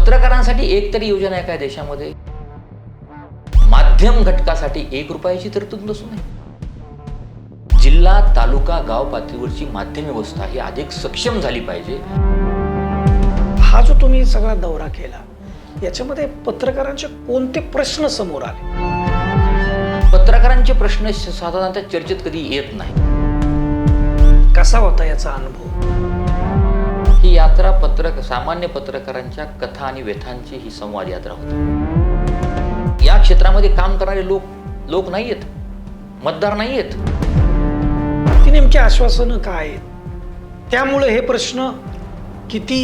पत्रकारांसाठी एक तरी योजना आहे काय देशामध्ये? माध्यम घटकासाठी 1 रुपयाची तरतूद नसू नये. जिल्हा, तालुका, गाव पातळीवरची माध्यम व्यवस्था ही अधिक सक्षम झाली पाहिजे. हा जो तुम्ही सगळा दौरा केला याच्यामध्ये पत्रकारांचे कोणते प्रश्न समोर आले? पत्रकारांचे प्रश्न साधारणतः चर्चेत कधी येत नाही. कसा होता याचा अनुभव? ही यात्रा सामान्य पत्रकारांच्या कथा आणि व्यथांची ही संवाद यात्रा होती. या क्षेत्रामध्ये काम करणारे लोक नाही आहेत, मतदार नाही आहेत. ती नेमकी आश्वासनं काय आहेत? त्यामुळे हे प्रश्न किती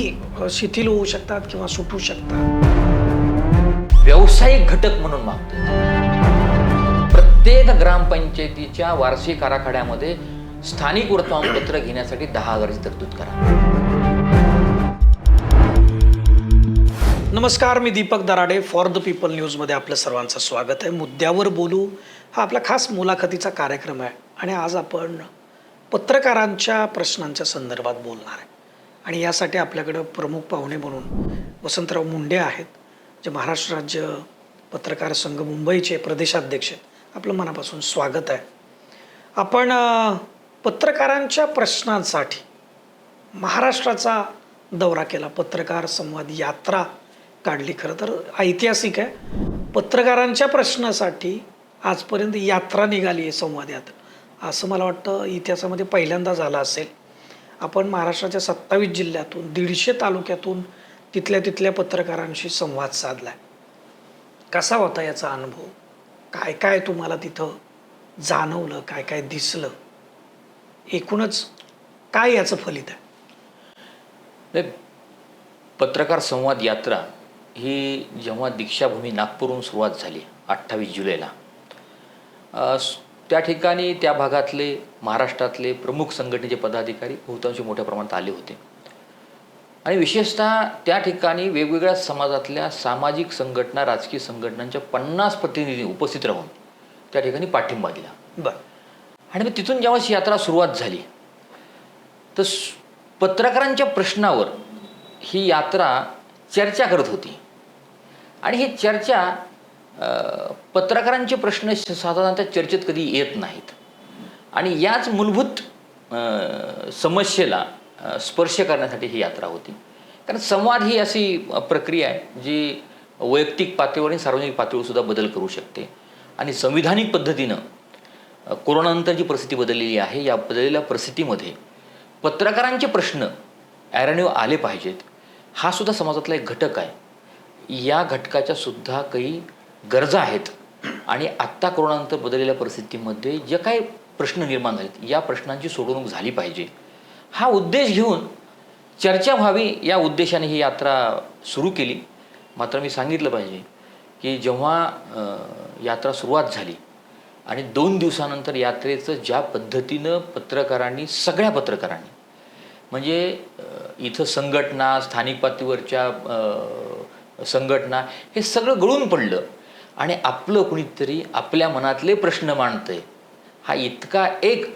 शिथिल होऊ शकतात किंवा सुटू शकतात? व्यावसायिक घटक म्हणून मागतो. प्रत्येक ग्रामपंचायतीच्या वार्षिक आराखड्यामध्ये स्थानिक वर्तमानपत्र घेण्यासाठी 10,000ची तरतूद करा. नमस्कार, मी Deepak Darade. For the people न्यूजमध्ये आपलं सर्वांचं स्वागत आहे. मुद्द्यावर बोलू हा आपला खास मुलाखतीचा कार्यक्रम आहे आणि आज आपण पत्रकारांच्या प्रश्नांच्या संदर्भात बोलणार आहे. आणि यासाठी आपल्याकडं प्रमुख पाहुणे म्हणून वसंतराव मुंडे आहेत, जे महाराष्ट्र राज्य पत्रकार संघ मुंबईचे प्रदेशाध्यक्ष आहेत. आपलं मनापासून स्वागत आहे. आपण पत्रकारांच्या प्रश्नांसाठी महाराष्ट्राचा दौरा केला, पत्रकार संवाद यात्रा काढली. खरं तर ऐतिहासिक आहे. पत्रकारांच्या प्रश्नासाठी आजपर्यंत यात्रा निघाली आहे, संवाद यात्रा. असं मला वाटतं इतिहासामध्ये पहिल्यांदा झालं असेल. आपण महाराष्ट्राच्या 27 जिल्ह्यातून 150 तालुक्यातून तिथल्या पत्रकारांशी संवाद साधला आहे. कसा होता याचा अनुभव? काय काय तुम्हाला तिथं जाणवलं, काय काय दिसलं? एकूणच काय याचं फलित आहे? पत्रकार संवाद यात्रा ही जेव्हा दीक्षाभूमी नागपूरहून सुरुवात झाली 28 जुलैला, त्या ठिकाणी त्या भागातले महाराष्ट्रातले प्रमुख संघटनेचे पदाधिकारी बहुतांशी मोठ्या प्रमाणात आले होते. आणि विशेषतः त्या ठिकाणी वेगवेगळ्या समाजातल्या सामाजिक संघटना, राजकीय संघटनांच्या 50 प्रतिनिधी उपस्थित राहून त्या ठिकाणी पाठिंबा दिला. बरं. आणि मग तिथून जेव्हा यात्रा सुरुवात झाली तर पत्रकारांच्या प्रश्नावर ही यात्रा चर्चा करत होती. आणि ही चर्चा पत्रकारांचे प्रश्न साधारणतः चर्चेत कधी येत नाहीत. आणि याच मूलभूत समस्येला स्पर्श करण्यासाठी ही यात्रा होती. कारण संवाद ही अशी प्रक्रिया आहे जी वैयक्तिक पातळीवर आणि सार्वजनिक पातळीवर सुद्धा बदल करू शकते. आणि संविधानिक पद्धतीनं कोरोनानंतर जी परिस्थिती बदललेली आहे, या बदललेल्या परिस्थितीमध्ये पत्रकारांचे प्रश्न ॲरेन्यू आले पाहिजेत, हा सुद्धा समाजातला एक घटक आहे. या घटकाच्या सुद्धा काही गरजा आहेत. आणि आत्ता कोरोनानंतर बदललेल्या परिस्थितीमध्ये जे काही प्रश्न निर्माण झालेत, या प्रश्नांची सोडवणूक झाली पाहिजे, हा उद्देश घेऊन चर्चा व्हावी या उद्देशाने ही यात्रा सुरू केली. मात्र मी सांगितलं पाहिजे की जेव्हा यात्रा सुरुवात झाली आणि 2 दिवसानंतर यात्रेचं ज्या पद्धतीनं सगळ्या पत्रकारांनी म्हणजे इथं संघटना, स्थानिक पातळीवरच्या संघटना, हे सगळं गळून पडलं आणि आपलं कुणीतरी आपल्या मनातले प्रश्न मांडतंय, हा इतका एक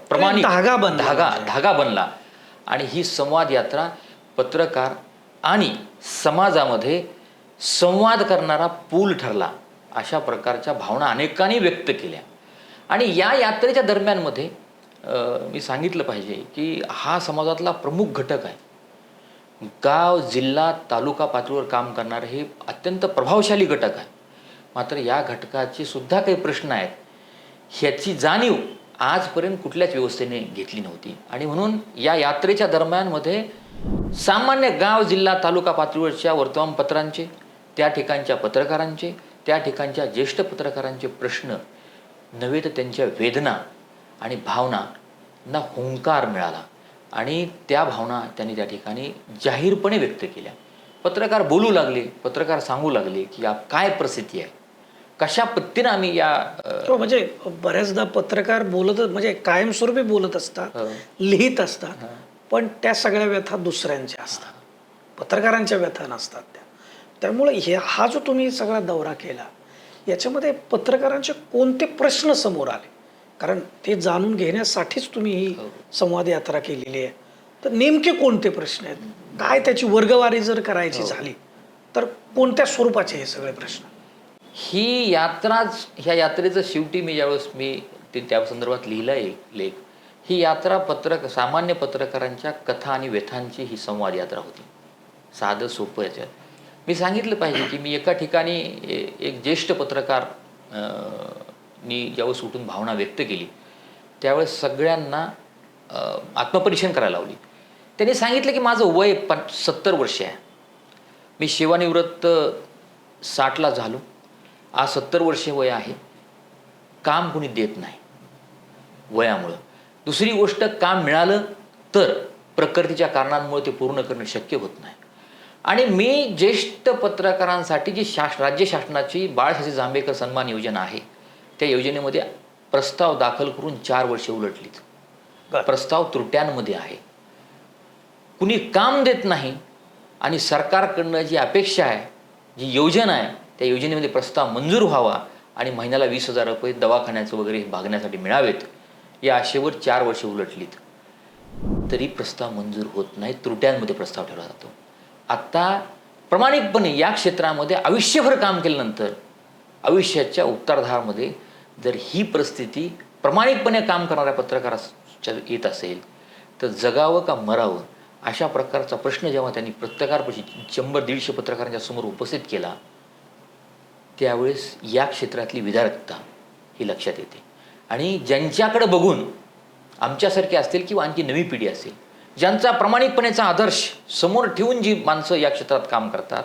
प्रमाणित धागा बनला. आणि ही संवाद यात्रा पत्रकार आणि समाजामध्ये संवाद करणारा पूल ठरला, अशा प्रकारच्या भावना अनेकांनी व्यक्त केल्या. आणि या यात्रेच्या दरम्यानमध्ये मी सांगितलं पाहिजे की हा समाजातला प्रमुख घटक आहे. गाव, जिल्हा, तालुका पातळीवर काम करणारे हे अत्यंत प्रभावशाली घटक आहे. मात्र या घटकाचे सुद्धा काही प्रश्न आहेत, ह्याची जाणीव आजपर्यंत कुठल्याच व्यवस्थेने घेतली नव्हती. आणि म्हणून या यात्रेच्या दरम्यानमध्ये सामान्य गाव, जिल्हा, तालुका पातळीवरच्या वर्तमानपत्रांचे, त्या ठिकाणच्या पत्रकारांचे, त्या ठिकाणच्या ज्येष्ठ पत्रकारांचे प्रश्न नव्हे तर त्यांच्या वेदना आणि भावनांना हुंकार मिळाला. आणि त्या भावना त्यांनी त्या ठिकाणी जाहीरपणे व्यक्त केल्या. पत्रकार बोलू लागले, पत्रकार सांगू लागले की काय परिस्थिती आहे, कशा पद्धतीनं आम्ही या म्हणजे बऱ्याचदा पत्रकार म्हणजे कायमस्वरूपी बोलत असतात, लिहित असतात, पण त्या सगळ्या व्यथा दुसऱ्यांच्या असतात, पत्रकारांच्या व्यथा नसतात त्या. त्यामुळे हा जो तुम्ही सगळा दौरा केला याच्यामध्ये पत्रकारांचे कोणते प्रश्न समोर आले? कारण ते जाणून घेण्यासाठीच तुम्ही ही संवाद यात्रा केलेली आहे. तर नेमके कोणते प्रश्न आहेत? काय त्याची वर्गवारी जर करायची झाली तर कोणत्या स्वरूपाचे हे सगळे प्रश्न? ही यात्राच, ह्या यात्रेचं शेवटी मी ज्यावेळेस त्या संदर्भात लिहिला आहे लेख, ही यात्रा सामान्य पत्रकारांच्या कथा आणि व्यथांची ही संवाद यात्रा होती. साधं सोपं याच्यात मी सांगितलं पाहिजे की मी एका ठिकाणी एक ज्येष्ठ पत्रकार नी ज्यावेळेस उठून भावना व्यक्त केली त्यावेळेस सगळ्यांना आत्मपरीक्षण करायला लावली. त्यांनी सांगितलं की माझं वय 70 वर्ष आहे, मी सेवानिवृत्त 60ला झालो, आज 70 वर्षे वय आहे, काम कुणी देत नाही वयामुळं. दुसरी गोष्ट, काम मिळालं तर प्रकृतीच्या कारणांमुळे ते पूर्ण करणं शक्य होत नाही. आणि मी ज्येष्ठ पत्रकारांसाठी जी राज्य शासनाची बाळशास्त्री जांभेकर सन्मान योजना आहे त्या योजनेमध्ये प्रस्ताव दाखल करून 4 वर्षे उलटलीत. प्रस्ताव त्रुट्यांमध्ये आहे, कुणी काम देत नाही आणि सरकारकडनं जी अपेक्षा आहे, जी योजना आहे त्या योजनेमध्ये प्रस्ताव मंजूर व्हावा आणि महिन्याला 20,000 रुपये दवाखान्याचं वगैरे भागण्यासाठी मिळावेत या आशेवर 4 वर्षे उलटलीत, तरी प्रस्ताव मंजूर होत नाही, त्रुट्यांमध्ये प्रस्ताव ठेवला जातो. आता प्रामाणिकपणे या क्षेत्रामध्ये आयुष्यभर काम केल्यानंतर आयुष्याच्या उत्तरार्धामध्ये जर ही परिस्थिती प्रामाणिकपणे काम करणाऱ्या पत्रकाराच्या येत असेल तर जगावं का मरावं अशा प्रकारचा प्रश्न जेव्हा त्यांनी पत्रकारपाशी 100-150 पत्रकारांच्या समोर उपस्थित केला त्यावेळेस या क्षेत्रातली विदारकता ही लक्षात येते. आणि ज्यांच्याकडे बघून आमच्यासारखे असतील किंवा आणखी नवी पिढी असेल, ज्यांचा प्रामाणिकपणेचा आदर्श समोर ठेवून जी माणसं या क्षेत्रात काम करतात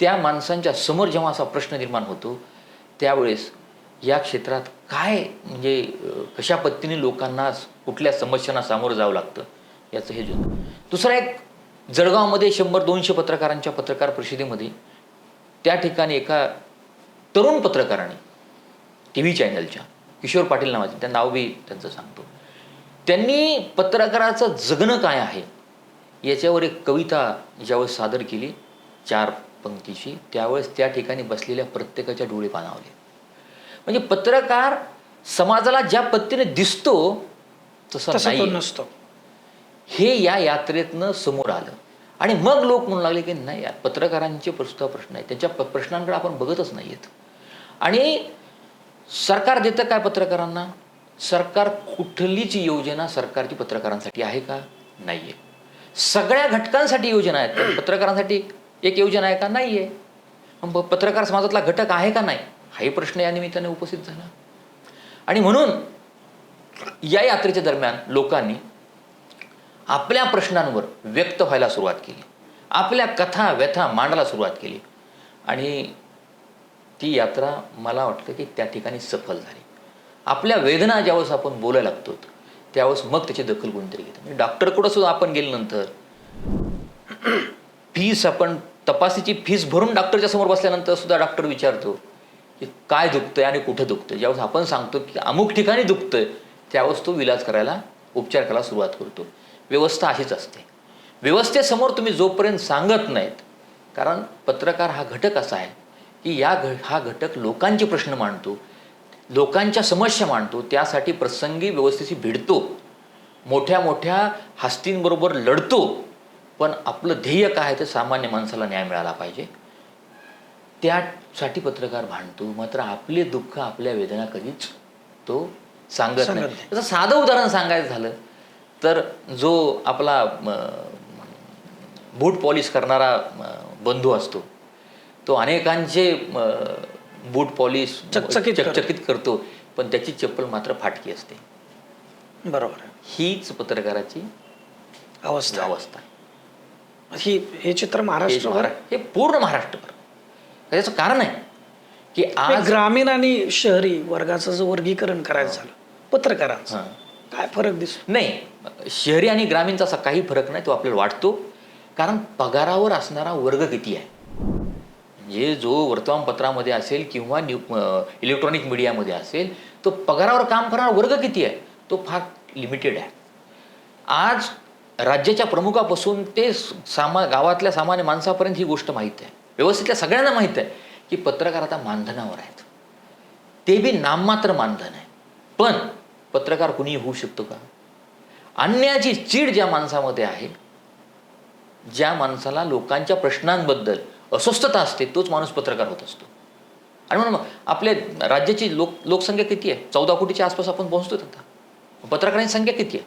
त्या माणसांच्या समोर जेव्हा असा प्रश्न निर्माण होतो त्यावेळेस या क्षेत्रात काय म्हणजे कशा पद्धतीने लोकांना कुठल्या समस्यांना सामोरं जावं लागतं याचं हे जुनं. दुसरा एक, जळगावमध्ये 100-200 पत्रकारांच्या पत्रकार परिषदेमध्ये त्या ठिकाणी एका तरुण पत्रकाराने TV चॅनलच्या किशोर पाटील नावाचे, त्या नाव बी त्यांचं सांगतो, त्यांनी पत्रकाराचं जगणं काय आहे याच्यावर एक कविता ज्यावेळेस सादर केली 4 पंक्तीची, त्यावेळेस त्या ठिकाणी बसलेल्या प्रत्येकाच्या डोळे पाणावले. म्हणजे पत्रकार समाजाला ज्या पद्धतीने दिसतो तसा नसतो हे या यात्रेतनं समोर आलं. आणि मग लोक म्हणू लागले की नाही यार, पत्रकारांचे प्रश्न आहेत, त्यांच्या प्रश्नांकडे आपण बघतच नाही आहेत. आणि सरकार देतं काय पत्रकारांना? सरकार कुठलीच योजना सरकारची पत्रकारांसाठी आहे का? नाही आहे. सगळ्या घटकांसाठी योजना आहेत, पण पत्रकारांसाठी एक योजना आहे का? नाही आहे. मग पत्रकार समाजातला घटक आहे का नाही हाही प्रश्न या निमित्ताने उपस्थित झाला. आणि म्हणून या यात्रेच्या दरम्यान लोकांनी आपल्या प्रश्नांवर व्यक्त व्हायला सुरुवात केली, आपल्या कथा व्यथा मांडायला सुरुवात केली. आणि ती यात्रा मला वाटतं की त्या ठिकाणी सफल झाली. आपल्या वेदना ज्यावेळेस आपण बोलायला लागतो त्यावेळेस मग त्याची दखल कोणतरी घेतं. म्हणजे डॉक्टरकडं सुद्धा आपण गेल्यानंतर फीस, आपण तपासीची फीस भरून डॉक्टरच्या समोर बसल्यानंतर सुद्धा डॉक्टर विचारतो की काय दुखतंय आणि कुठं दुखतं. ज्यावेळेस आपण सांगतो की अमुक ठिकाणी दुखतंय त्यावेळेस तो इलाज करायला, उपचार करायला सुरुवात करतो. व्यवस्था अशीच असते. व्यवस्थेसमोर तुम्ही जोपर्यंत सांगत नाहीत, कारण पत्रकार हा घटक असा आहे की हा घटक लोकांचे प्रश्न मांडतो, लोकांच्या समस्या मांडतो, त्यासाठी प्रसंगी व्यवस्थेशी भिडतो, मोठ्या मोठ्या हस्तींबरोबर लढतो. पण आपलं ध्येय काय आहे तर सामान्य माणसाला न्याय मिळाला पाहिजे, त्यासाठी पत्रकार भांडतो. मात्र आपले दुःख, आपल्या वेदना कधीच तो सांगत नाही. त्याचं साधं उदाहरण सांगायचं झालं तर जो आपला बूट पॉलिश करणारा बंधू असतो तो अनेकांचे बूट पॉलिश चकचकीत करतो, पण त्याची चप्पल मात्र फाटकी असते. बरोबर. हीच पत्रकाराची अवस्था. हे चित्र महाराष्ट्र, हे पूर्ण महाराष्ट्रभर. त्याचं कारण आहे की आज ग्रामीण आणि शहरी वर्गाचं जर वर्गीकरण करायचं झालं पत्रकारांचं काय फरक दिसतो? नाही, शहरी आणि ग्रामीणचा असा काही फरक नाही, तो आपल्याला वाटतो. कारण पगारावर असणारा वर्ग किती आहे, म्हणजे जो वर्तमानपत्रामध्ये असेल किंवा इलेक्ट्रॉनिक मीडियामध्ये असेल तो पगारावर काम करणारा वर्ग किती आहे तो फार लिमिटेड आहे. आज राज्याच्या प्रमुखापासून ते गावातल्या सामान्य माणसापर्यंत ही गोष्ट माहीत आहे, व्यवस्थितल्या सगळ्यांना माहीत आहे की पत्रकार आता मानधनावर आहेत. ते बी नाममात्र मानधन आहे. पण पत्रकार कुणीही होऊ शकतो का? अन्याची चीड ज्या माणसामध्ये आहे ज्या माणसाला लोकांच्या प्रश्नांबद्दल अस्वस्थता असते तोच माणूस पत्रकार होत असतो. आणि म्हणून आपल्या राज्याची लोकसंख्या किती आहे? 14 कोटीच्या आसपास आपण पोहोचतो आता. पत्रकारांची संख्या किती आहे?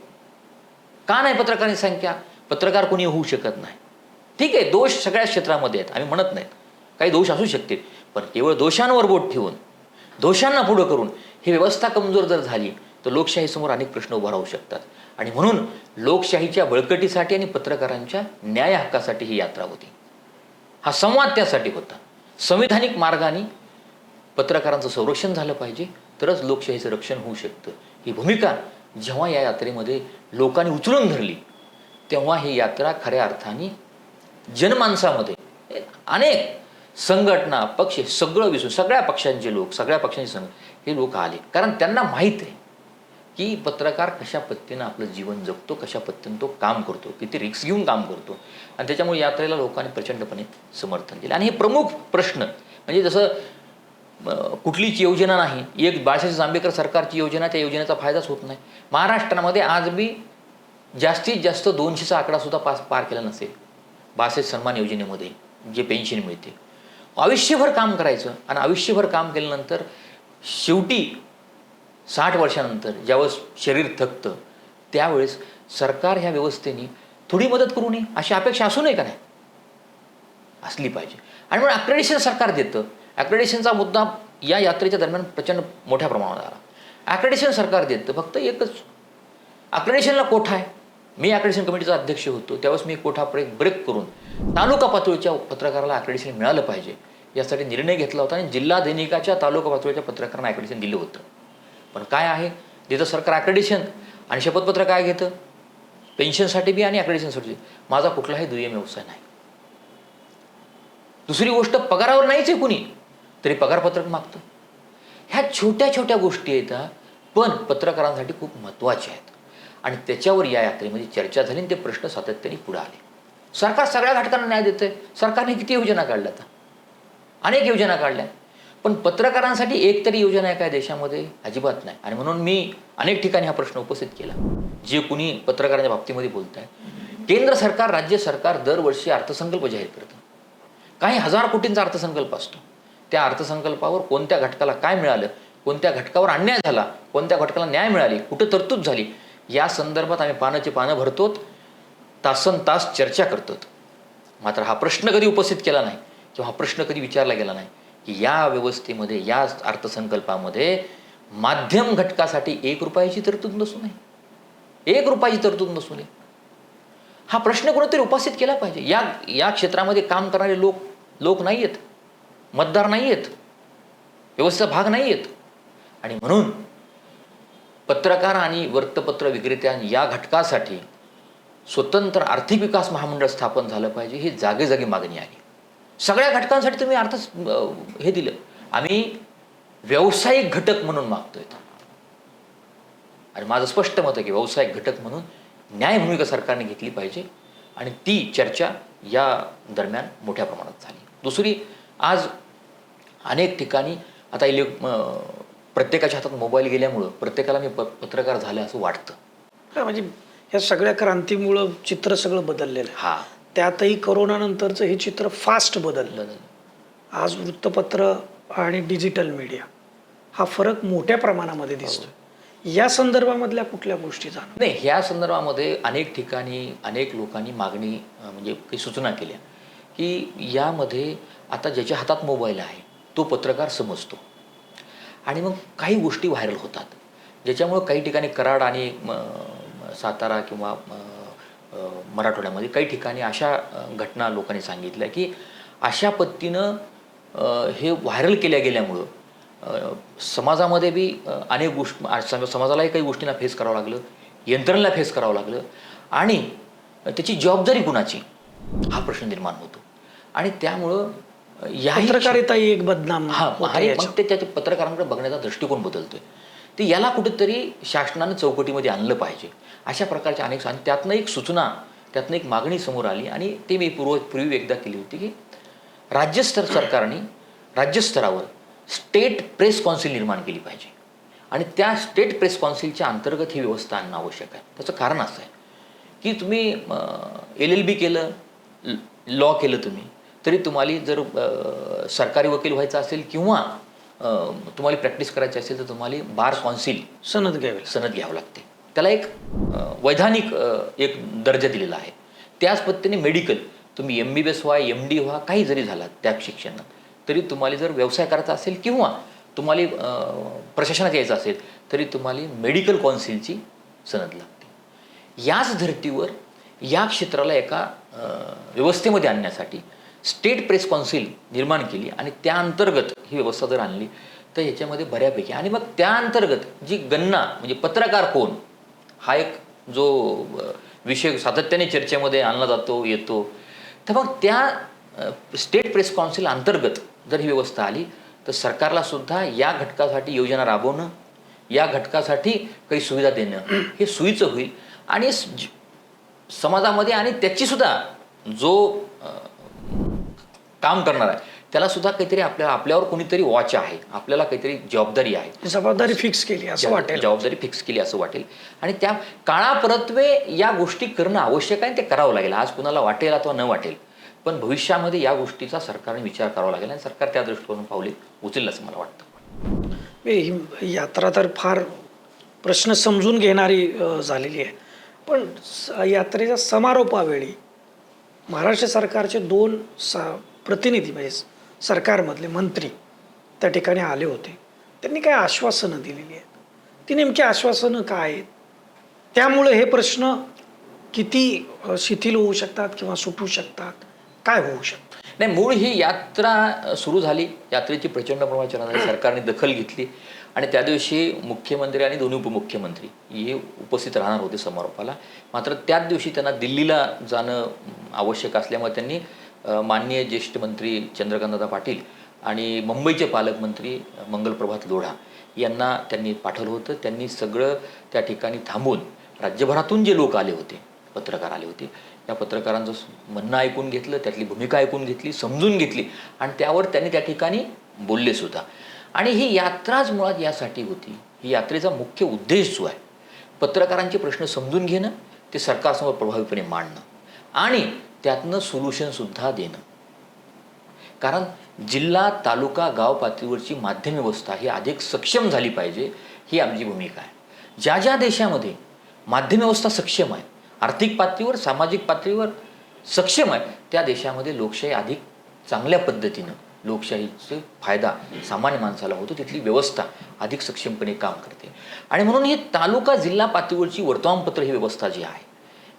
का नाही पत्रकारांची संख्या? पत्रकार कोणी होऊ शकत नाही. ठीक आहे, दोष सगळ्या क्षेत्रामध्ये आहेत, आम्ही म्हणत नाहीत, काही दोष असू शकतील, पण केवळ दोषांवर बोट ठेवून दोषांना पुढं करून ही व्यवस्था कमजोर जर झाली तर लोकशाहीसमोर अनेक प्रश्न उभा राहू शकतात. आणि म्हणून लोकशाहीच्या बळकटीसाठी आणि पत्रकारांच्या न्याय हक्कासाठी ही यात्रा होती. हा संवाद त्यासाठी होता. संविधानिक मार्गाने पत्रकारांचं संरक्षण झालं पाहिजे, तरच लोकशाहीचं रक्षण होऊ शकतं. ही भूमिका जेव्हा या यात्रेमध्ये लोकांनी उचलून धरली तेव्हा ही यात्रा खऱ्या अर्थाने जनमानसामध्ये अनेक संघटना, पक्ष सगळं विसरून सगळ्या पक्षांचे लोक, सगळ्या पक्षांचे संघ हे लोक आले. कारण त्यांना माहीत आहे की पत्रकार कशा पद्धतीनं आपलं जीवन जगतो, कशा पद्धतीनं तो काम करतो, किती रिस्क घेऊन काम करतो. आणि त्याच्यामुळे यात्रेला लोकांनी प्रचंडपणे समर्थन दिलं. आणि हे प्रमुख प्रश्न म्हणजे जसं कुठलीच योजना नाही, एक बाळासाहेब जांभेकर सरकारची योजना, त्या योजनेचा फायदाच होत नाही. महाराष्ट्रामध्ये आज बी जास्तीत जास्त 200चा आकडासुद्धा पार केला नसेल. बाळासाहेब सन्मान योजनेमध्ये जे पेन्शन मिळते, आयुष्यभर काम करायचं आणि आयुष्यभर काम केल्यानंतर शेवटी 60 वर्षानंतर ज्यावेळेस शरीर थकतं त्यावेळेस सरकार ह्या व्यवस्थेने थोडी मदत करू नये अशी अपेक्षा असू नये का? नाही, असली पाहिजे. आणि म्हणून अक्रेडिशन सरकार देतं. अक्रेडिशनचा मुद्दा या यात्रेच्या दरम्यान प्रचंड मोठ्या प्रमाणात आला. अक्रेडिशन सरकार देतं, फक्त एकच अक्रेडिशनला कोठा आहे. मी अक्रेडिशन कमिटीचा अध्यक्ष होतो त्यावेळेस मी कोठा ब्रेक करून तालुका पातळीच्या पत्रकाराला अक्रेडिशन मिळालं पाहिजे यासाठी निर्णय घेतला होता. आणि जिल्हा दैनिकाच्या तालुका पातळीच्या पत्रकारांना अक्रेडिशन दिलं होतं. पण काय आहे, देतं सरकार अक्रेडिशन आणि शपथपत्र काय घेतं? पेन्शनसाठी बी आणि अक्रेडिशनसाठी. माझा कुठलाही दुय्यम व्यवसाय नाही. दुसरी गोष्ट, पगारावर नाहीच आहे कुणी तरी पगारपत्रक मागतं. ह्या छोट्या छोट्या गोष्टी आहेत पण पत्रकारांसाठी खूप महत्त्वाच्या आहेत. आणि त्याच्यावर या यात्रेमध्ये चर्चा झाली आणि ते प्रश्न सातत्याने पुढे आले. सरकार सगळ्या घटकांना न्याय देतंय. सरकारने किती योजना काढल्या? आता अनेक योजना काढल्या, पण पत्रकारांसाठी एक तरी योजना आहे काय देशामध्ये? अजिबात नाही. आणि म्हणून मी अनेक ठिकाणी हा प्रश्न उपस्थित केला. जे कुणी पत्रकारांच्या बाबतीमध्ये बोलत आहे, केंद्र सरकार, राज्य सरकार दरवर्षी अर्थसंकल्प जाहीर करतं. काही हजार कोटींचा अर्थसंकल्प असतो. त्या अर्थसंकल्पावर कोणत्या घटकाला काय मिळालं, कोणत्या घटकावर अन्याय झाला, कोणत्या घटकाला न्याय मिळाली, कुठं तरतूद झाली, या संदर्भात आम्ही पानाची पानं भरतो, तासनतास चर्चा करतो. मात्र हा प्रश्न कधी उपस्थित केला नाही किंवा हा प्रश्न कधी विचारला गेला नाही की या व्यवस्थेमध्ये, या अर्थसंकल्पामध्ये माध्यम घटकासाठी 1 रुपयाची तरतूद नसू नये. 1 रुपयाची तरतूद नसू नये. हा प्रश्न कोणीतरी उपस्थित केला पाहिजे. या क्षेत्रामध्ये काम करणारे लोक नाही आहेत, मतदार नाही आहेत, व्यवस्थेचा भाग नाही आहेत. आणि म्हणून पत्रकार आणि वृत्तपत्र विक्रेत्या या घटकासाठी स्वतंत्र आर्थिक विकास महामंडळ स्थापन झालं पाहिजे. ही जागेजागी मागणी आहे. सगळ्या घटकांसाठी तुम्ही हे दिलं. आम्ही व्यावसायिक घटक म्हणून मागतोय. आणि माझं स्पष्ट मत आहे की व्यावसायिक घटक म्हणून न्याय भूमिका सरकारने घेतली पाहिजे. आणि ती चर्चा या दरम्यान मोठ्या प्रमाणात झाली. दुसरी, आज अनेक ठिकाणी आता प्रत्येकाच्या हातात मोबाईल गेल्यामुळं प्रत्येकाला मी पत्रकार झालं असं वाटतं. म्हणजे या सगळ्या क्रांतीमुळं चित्र सगळं बदललेलं आहे. हा, त्यातही करोनानंतरचं हे चित्र फास्ट बदललं. आज वृत्तपत्र आणि डिजिटल मीडिया हा फरक मोठ्या प्रमाणामध्ये दिसतो. या संदर्भामधल्या कुठल्या गोष्टी जाणवल्या? नाही, ह्या संदर्भामध्ये अनेक ठिकाणी अनेक लोकांनी मागणी म्हणजे काही सूचना केल्या की यामध्ये आता ज्याच्या हातात मोबाईल आहे तो पत्रकार समजतो. आणि मग काही गोष्टी व्हायरल होतात ज्याच्यामुळं काही ठिकाणी कराड आणि सातारा किंवा मराठवाड्यामध्ये काही ठिकाणी अशा घटना लोकांनी सांगितल्या की अशा पद्धतीनं हे व्हायरल केल्या गेल्यामुळं समाजामध्ये बी अनेक गोष्टी, समाजालाही काही गोष्टींना फेस करावं लागलं, यंत्रणेला फेस करावं लागलं. आणि त्याची जबाबदारी कुणाची हा प्रश्न निर्माण होतो. आणि त्यामुळं पत्रकारिता एक बदनाम. मग ते त्याच्या पत्रकारांकडे बघण्याचा दृष्टिकोन बदलतोय. ते याला कुठेतरी शासनानं चौकटीमध्ये आणलं पाहिजे. अशा प्रकारच्या अनेक, आणि त्यातनं एक सूचना, त्यातनं एक मागणी समोर आली. आणि ते मी पूर्वी एकदा केली होती की सरकारने राज्यस्तरावर स्टेट प्रेस काउन्सिल निर्माण केली पाहिजे. आणि त्या स्टेट प्रेस काउन्सिलच्या अंतर्गत ही व्यवस्था आणणं आवश्यक आहे. त्याचं कारण असं आहे की तुम्ही LLB केलं, लॉ केलं तुम्ही तरी तुम्हाला जर सरकारी वकील व्हायचं असेल किंवा तुम्हाला प्रॅक्टिस करायची असेल तर तुम्हाला बार कौन्सिल सनद घ्यावी. सनद घ्यावं लागते. त्याला एक वैधानिक एक दर्जा दिलेला आहे. त्याच पद्धतीने मेडिकल तुम्ही MBBS व्हा, MD व्हा, काही जरी झाला त्या शिक्षणात तरी तुम्हाला जर व्यवसाय करायचा असेल किंवा तुम्हाला प्रशासनात यायचं असेल तरी तुम्हाला मेडिकल कौन्सिलची सनद लागते. याच धर्तीवर या क्षेत्राला एका व्यवस्थेमध्ये आणण्यासाठी स्टेट प्रेस कौन्सिल निर्माण केली आणि त्या अंतर्गत ही व्यवस्था जर आणली तर ह्याच्यामध्ये बऱ्यापैकी आणि मग त्या अंतर्गत जी गणना म्हणजे पत्रकार कोण हा एक जो विषय सातत्याने चर्चेमध्ये आणला जातो येतो तर मग त्या स्टेट प्रेस कौन्सिल अंतर्गत जर ही व्यवस्था आली तर सरकारला सुद्धा या घटकासाठी योजना राबवणं या घटकासाठी काही सुविधा देणं हे सोयीचं होईल आणि समाजामध्ये आणि त्याचीसुद्धा जो काम करणार आहे त्याला सुद्धा काहीतरी आपल्यावर कोणीतरी वॉच आहे, आपल्याला काहीतरी जबाबदारी आहे, जबाबदारी फिक्स केली असं वाटेल. जबाबदारी फिक्स केली असं वाटेल आणि त्या काळापरत्वे या गोष्टी करणं आवश्यक आहे आणि ते करावं लागेल. आज कुणाला वाटेल अथवा न वाटेल पण भविष्यामध्ये या गोष्टीचा सरकारने विचार करावा लागेल आणि सरकार त्या दृष्टीकोनातून पावले उचलेल असं मला वाटतं. ही यात्रा तर फार प्रश्न समजून घेणारी झालेली आहे पण यात्रेच्या समारोपावेळी महाराष्ट्र सरकारचे 2 प्रतिनिधी म्हणजे सरकारमधले मंत्री त्या ठिकाणी आले होते. त्यांनी काय आश्वासनं दिलेली आहेत, ती नेमकी आश्वासनं काय आहेत, त्यामुळे हे प्रश्न किती शिथिल होऊ शकतात किंवा सुटू शकतात, काय होऊ शकतं? नाही, मूळ ही यात्रा सुरू झाली, यात्रेची प्रचंड प्रमाणात चर्चा झाली, सरकारने दखल घेतली आणि त्या दिवशी मुख्यमंत्री आणि दोन्ही उपमुख्यमंत्री हे उपस्थित राहणार होते समारोपाला. मात्र त्याच दिवशी त्यांना दिल्लीला जाणं आवश्यक असल्यामुळे त्यांनी माननीय ज्येष्ठ मंत्री चंद्रकांतदादा पाटील आणि मुंबईचे पालकमंत्री मंगलप्रभात लोढा यांना त्यांनी पाठवलं होतं. त्यांनी सगळं त्या ठिकाणी थांबून राज्यभरातून जे लोक आले होते, पत्रकार आले होते, या पत्रकारांचं म्हणणं ऐकून घेतलं, त्यातली भूमिका ऐकून घेतली, समजून घेतली आणि त्यावर त्यांनी त्या ठिकाणी बोलले सुद्धा. आणि ही यात्राच मुळात यासाठी होती. ही यात्रेचा मुख्य उद्देश जो आहे पत्रकारांचे प्रश्न समजून घेणं, ते सरकारसमोर प्रभावीपणे मांडणं आणि त्यातनं सोल्युशनसुद्धा देणं. कारण जिल्हा तालुका गाव पातळीवरची माध्यम व्यवस्था ही अधिक सक्षम झाली पाहिजे ही आमची भूमिका आहे. ज्या ज्या देशामध्ये माध्यम व्यवस्था सक्षम आहे, आर्थिक पातळीवर सामाजिक पातळीवर सक्षम आहे, त्या देशामध्ये लोकशाही अधिक चांगल्या पद्धतीनं लोकशाहीचे फायदा सामान्य माणसाला होतो, तिथली व्यवस्था अधिक सक्षमपणे काम करते. आणि म्हणून ही तालुका जिल्हा पातळीवरची वर्तमानपत्र ही व्यवस्था जी आहे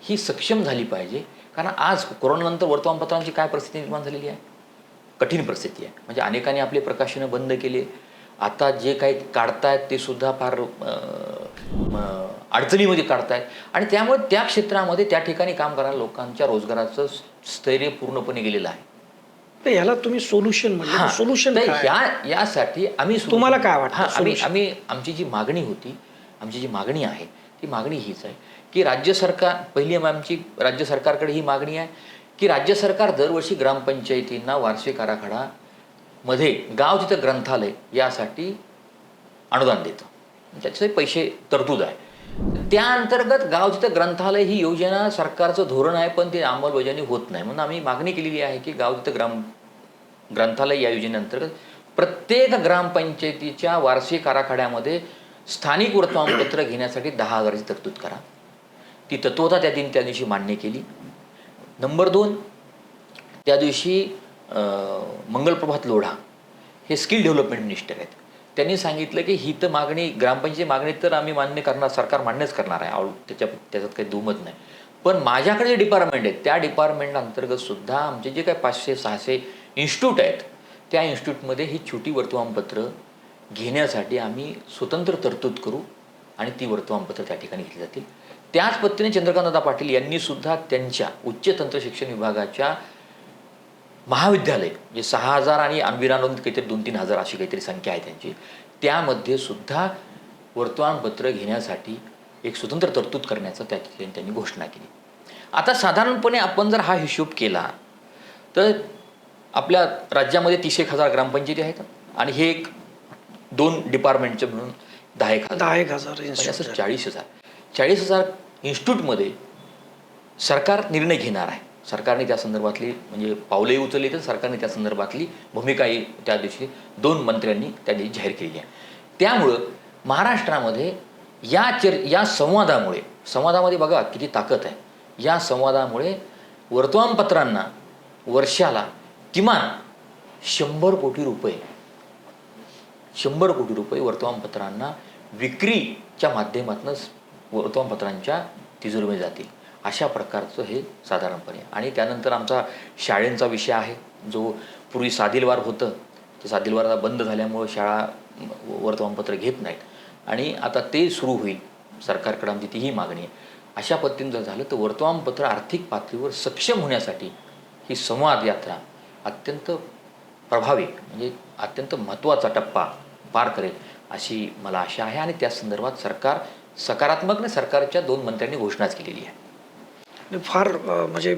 ही सक्षम झाली पाहिजे. कारण आज कोरोनानंतर वर्तमानपत्रांची काय परिस्थिती निर्माण झालेली आहे, कठीण परिस्थिती आहे. म्हणजे अनेकांनी आपले प्रकाशनं बंद केले, आता जे काही काढतायत ते सुद्धा फार अडचणीमध्ये काढतायत आणि त्यामुळे त्या क्षेत्रामध्ये त्या ठिकाणी काम करणाऱ्या लोकांच्या रोजगाराचं स्थैर्य पूर्णपणे गेलेलं आहे. तर याला तुम्ही सोल्युशन म्हणजे सोल्युशन यासाठी आम्ही तुम्हाला काय वाटतं? आम्ही आमची जी मागणी होती, आमची जी मागणी आहे ती मागणी हीच आहे की राज्य सरकार, पहिली आमची राज्य सरकारकडे ही मागणी आहे की राज्य सरकार दरवर्षी ग्रामपंचायतींना वार्षिक आराखडामध्ये गाव तिथं ग्रंथालय यासाठी अनुदान देतं, त्याचे पैसे तरतूद आहे. त्या अंतर्गत गाव तिथं ग्रंथालय ही योजना सरकारचं धोरण आहे पण ते अंमलबजावणी होत नाही. म्हणून आम्ही मागणी केलेली आहे की गाव तिथं ग्रंथालय या योजनेअंतर्गत प्रत्येक ग्रामपंचायतीच्या वार्षिक आराखड्यामध्ये स्थानिक वर्तमानपत्र घेण्यासाठी 10,000ची तरतूद करा. ती तत्वता त्या दिवशी मान्य केली. नंबर 2, त्या दिवशी मंगलप्रभात लोढा हे स्किल डेव्हलपमेंट मिनिस्टर आहेत. त्यांनी सांगितलं की ही तर मागणी ग्रामपंचायती मागणी तर आम्ही मान्य करणार, सरकार मान्यच करणार आहे, त्याच्यात काही दुमत नाही. पण माझ्याकडे जे डिपार्टमेंट आहेत त्या डिपार्टमेंट अंतर्गत सुद्धा आमचे जे काही 500-600 इन्स्टिट्यूट आहेत त्या इन्स्टिट्यूटमध्ये ही छोटी वर्तमानपत्र घेण्यासाठी आम्ही स्वतंत्र तरतूद करू आणि ती वर्तमानपत्र त्या ठिकाणी घेतली जातील. त्याच पद्धतीने चंद्रकांतदादा पाटील यांनी सुद्धा त्यांच्या उच्च तंत्र शिक्षण विभागाच्या महाविद्यालय जे 6,000 आणि आंबिरानोंद काहीतरी 2-3 हजार अशी काहीतरी संख्या आहे त्यांची, त्यामध्ये सुद्धा वर्तमानपत्र घेण्यासाठी एक स्वतंत्र तरतूद करण्याचं त्यांनी घोषणा केली. आता साधारणपणे आपण जर हा हिशोब केला तर आपल्या राज्यामध्ये 30,000 ग्रामपंचायती आहेत आणि हे एक 2 डिपार्टमेंटचे म्हणून 10,000 म्हणजे असं 40,000 इन्स्टिट्यूटमध्ये सरकार निर्णय घेणार आहे. सरकारने त्या संदर्भातली म्हणजे पावलेही उचलली तर सरकारने त्या संदर्भातली भूमिकाही त्या दिवशी 2 मंत्र्यांनी त्या दिवशी जाहीर केली आहे. त्यामुळं महाराष्ट्रामध्ये या संवादामध्ये बघा किती ताकद आहे. या संवादामुळे वर्तमानपत्रांना वर्षाला किमान 100 कोटी रुपये वर्तमानपत्रांना विक्रीच्या माध्यमातून वर्तमानपत्रांच्या तिजोरीमध्ये जातील. अशा प्रकारचं हे साधारणपणे. आणि त्यानंतर आमचा शाळेंचा विषय आहे, जो पूर्वी सादिलवार होतं, ते सादिलवार आता बंद झाल्यामुळं शाळा वर्तमानपत्र घेत नाहीत आणि आता ते सुरू होईल. सरकारकडे आमची तीही मागणी आहे. अशा पद्धतीनं जर झालं तर वर्तमानपत्र आर्थिक पातळीवर सक्षम होण्यासाठी ही संवाद यात्रा अत्यंत प्रभावी म्हणजे अत्यंत महत्त्वाचा टप्पा पार करेल अशी मला आशा आहे. आणि त्या संदर्भात सरकार सकारात्मक सरकारच्या 2 मंत्र्यांनी घोषणाच केलेली आहे. फार म्हणजे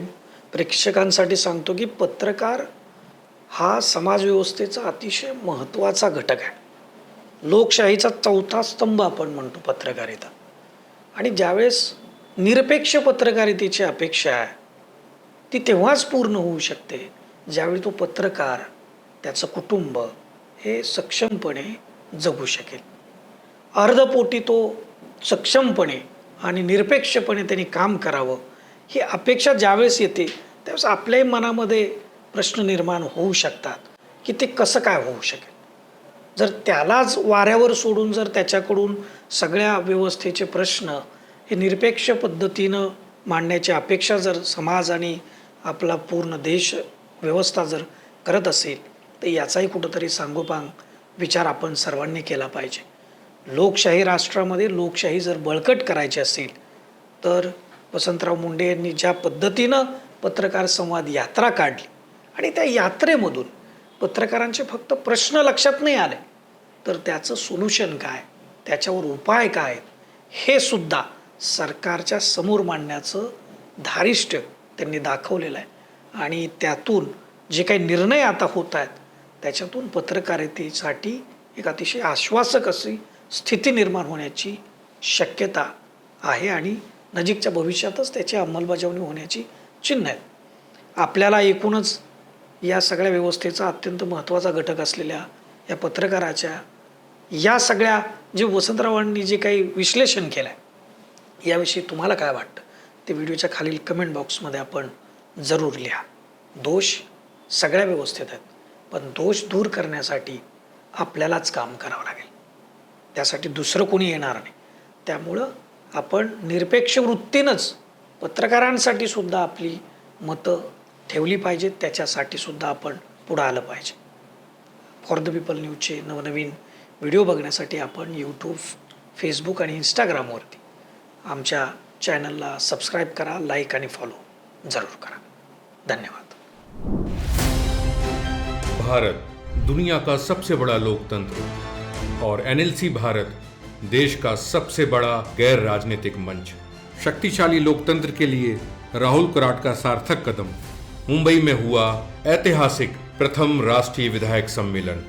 प्रेक्षकांसाठी सांगतो की पत्रकार हा समाजव्यवस्थेचा अतिशय महत्त्वाचा घटक आहे. लोकशाहीचा 4था स्तंभ आपण म्हणतो पत्रकारिता. आणि ज्यावेळेस निरपेक्ष पत्रकारितेची अपेक्षा आहे ती तेव्हाच पूर्ण होऊ शकते ज्यावेळी तो पत्रकार त्याचं कुटुंब हे सक्षमपणे जगू शकेल. अर्धपोटी तो सक्षमपणे आणि निरपेक्षपणे त्यांनी काम करावं ही अपेक्षा ज्यावेळेस येते त्यावेळेस आपल्याही मनामध्ये प्रश्न निर्माण होऊ शकतात की ते कसं काय होऊ शकेल. जर त्यालाच वाऱ्यावर सोडून जर त्याच्याकडून सगळ्या व्यवस्थेचे प्रश्न हे निरपेक्ष पद्धतीनं मांडण्याची अपेक्षा जर समाज आणि आपला पूर्ण देश व्यवस्था जर करत असेल तर याचाही कुठंतरी सांगोपांग विचार आपण सर्वांनी केला पाहिजे. लोकशाही राष्ट्रामध्ये लोकशाही जर बळकट करायची असेल तर वसंतराव मुंडे यांनी ज्या पद्धतीनं पत्रकार संवाद यात्रा काढली आणि त्या यात्रेमधून पत्रकारांचे फक्त प्रश्न लक्षात नाही आले तर त्याचं सोल्युशन काय, त्याच्यावर उपाय काय हे सुद्धा सरकारच्या समोर मांडण्याचं धारिष्ट्य त्यांनी दाखवलेलं आहे. आणि त्यातून जे काही निर्णय आता होत आहेत त्याच्यातून पत्रकारितेसाठी एक अतिशय आश्वासक अशी स्थिती निर्माण होण्याची शक्यता आहे आणि नजीकच्या भविष्यातच त्याची अंमलबजावणी होण्याची चिन्ह आहेत. आपल्याला एकूणच या सगळ्या व्यवस्थेचा अत्यंत महत्त्वाचा घटक असलेल्या या पत्रकाराच्या या सगळ्या जे वसंतरावांनी जे काही विश्लेषण केलं आहे याविषयी तुम्हाला काय वाटतं ते व्हिडिओच्या खालील कमेंट बॉक्समध्ये आपण जरूर लिहा. दोष सगळ्या व्यवस्थेत आहेत पण दोष दूर करण्यासाठी आपल्यालाच काम करावं लागेल. त्यासाठी दुसरं कोणी येणार नाही. त्यामुळं आपण निरपेक्ष वृत्तीनंच पत्रकारांसाठी सुद्धा आपली मतं ठेवली पाहिजेत. त्याच्यासाठी सुद्धा आपण पुढं आलं पाहिजे. फॉर द पीपल न्यूजचे नवनवीन व्हिडिओ बघण्यासाठी आपण यूट्यूब, फेसबुक आणि इंस्टाग्रामवरती आमच्या चॅनलला सबस्क्राईब करा, लाईक आणि फॉलो जरूर करा. धन्यवाद. भारत दुनिया का सबसे बड़ा लोकतंत्र और एनएलसी भारत देश का सबसे बड़ा गैर राजनीतिक मंच. शक्तिशाली लोकतंत्र के लिए राहुल कराट का सार्थक कदम. मुंबई में हुआ ऐतिहासिक प्रथम राष्ट्रीय विधायक सम्मेलन.